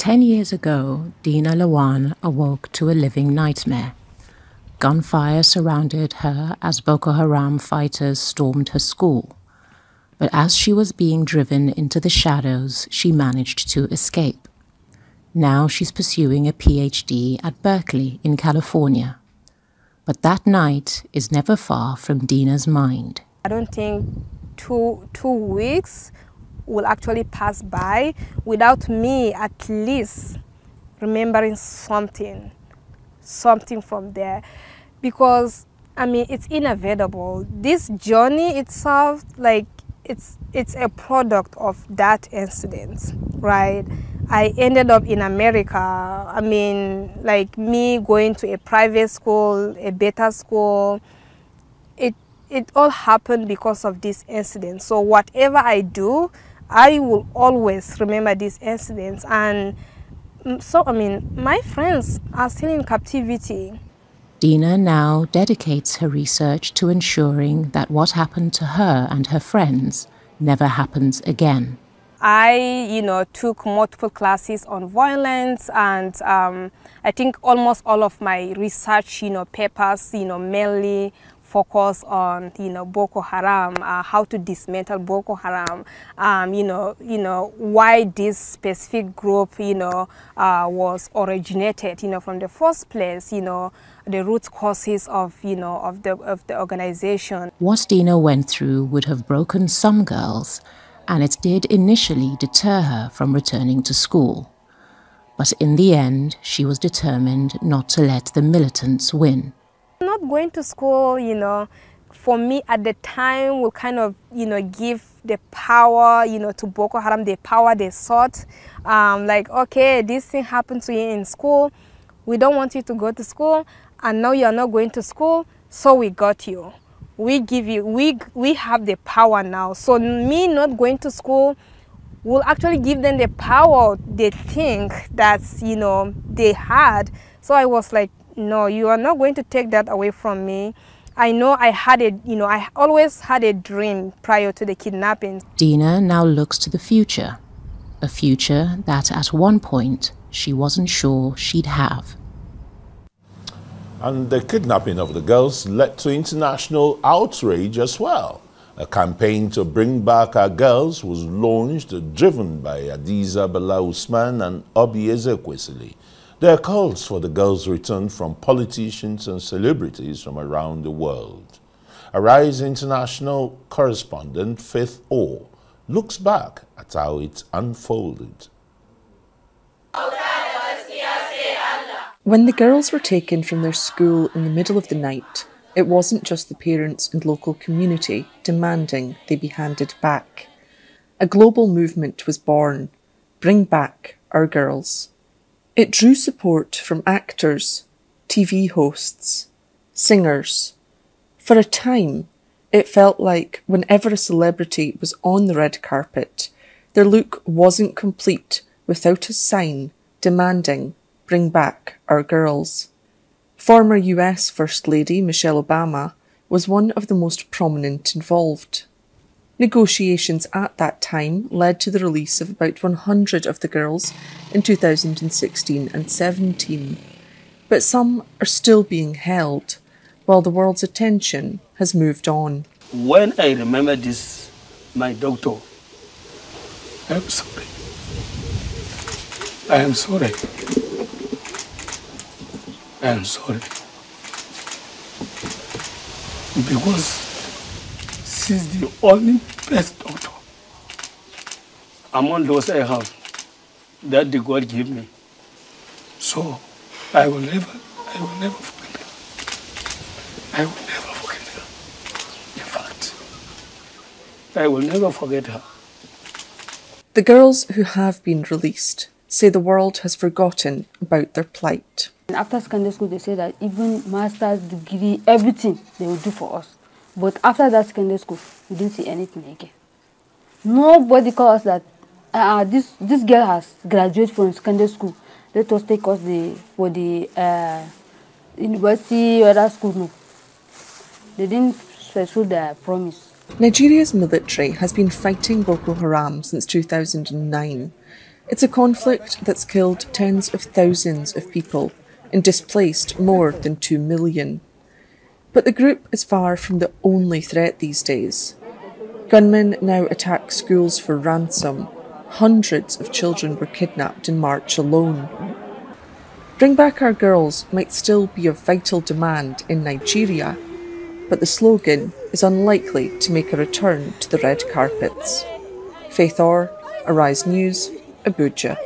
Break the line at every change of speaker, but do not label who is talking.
10 years ago, Dina Lawan awoke to a living nightmare. Gunfire surrounded her as Boko Haram fighters stormed her school. But as she was being driven into the shadows, she managed to escape. Now she's pursuing a PhD at Berkeley in California. But that night is never far from Dina's mind.
I don't think two weeks will actually pass by without me at least remembering something from there. Because, I mean, it's inevitable. This journey itself, like, it's a product of that incident, right? I ended up in America. I mean, like me going to a private school, a better school, it all happened because of this incident. So whatever I do, I will always remember these incidents. And so, I mean, my friends are still in captivity.
Dina now dedicates her research to ensuring that what happened to her and her friends never happens again.
I, took multiple classes on violence, and I think almost all of my research, papers, mainly focus on, Boko Haram, how to dismantle Boko Haram, why this specific group, was originated, from the first place, the root causes of, of the organization.
What Dina went through would have broken some girls, and it did initially deter her from returning to school. But in the end, she was determined not to let the militants win.
Not going to school, for me at the time will kind of, give the power, to Boko Haram, the power they sought. Like, okay, this thing happened to you in school. We don't want you to go to school, and now you're not going to school, so we got you. We give you, we have the power now. So me not going to school will actually give them the power they think that, they had. So I was like, no, you are not going to take that away from me. I know I had I always had a dream prior to the kidnapping.
Dina now looks to the future, a future that at one point she wasn't sure she'd have.
And the kidnapping of the girls led to international outrage as well. A campaign to bring back our girls was launched, driven by Adiza Bala Usman and Obi Ezekwesili. There are calls for the girls' return from politicians and celebrities from around the world. Arise international correspondent Faith O looks back at how it unfolded.
When the girls were taken from their school in the middle of the night, it wasn't just the parents and local community demanding they be handed back. A global movement was born. Bring back our girls. It drew support from actors, TV hosts, singers. For a time, it felt like whenever a celebrity was on the red carpet, their look wasn't complete without a sign demanding bring back our girls. Former US First Lady Michelle Obama was one of the most prominent involved. Negotiations at that time led to the release of about 100 of the girls in 2016 and 17, but some are still being held, while the world's attention has moved on.
When I remember this, my doctor, I'm sorry. I am sorry. I am sorry. Because she's the only best doctor among those I have that the God gave me. So I will never forget her. I will never forget her. In fact, I will never forget her.
The girls who have been released say the world has forgotten about their plight.
After secondary school, they say that even master's degree, everything they will do for us. But after that secondary school, we didn't see anything again. Nobody calls us that this girl has graduated from secondary school. Let us take us for the university or other school. No, they didn't fulfill their promise.
Nigeria's military has been fighting Boko Haram since 2009. It's a conflict that's killed tens of thousands of people and displaced more than 2 million. But the group is far from the only threat these days. Gunmen now attack schools for ransom. Hundreds of children were kidnapped in March alone. Bring Back Our Girls might still be a vital demand in Nigeria, but the slogan is unlikely to make a return to the red carpets. Faith Orr, Arise News, Abuja.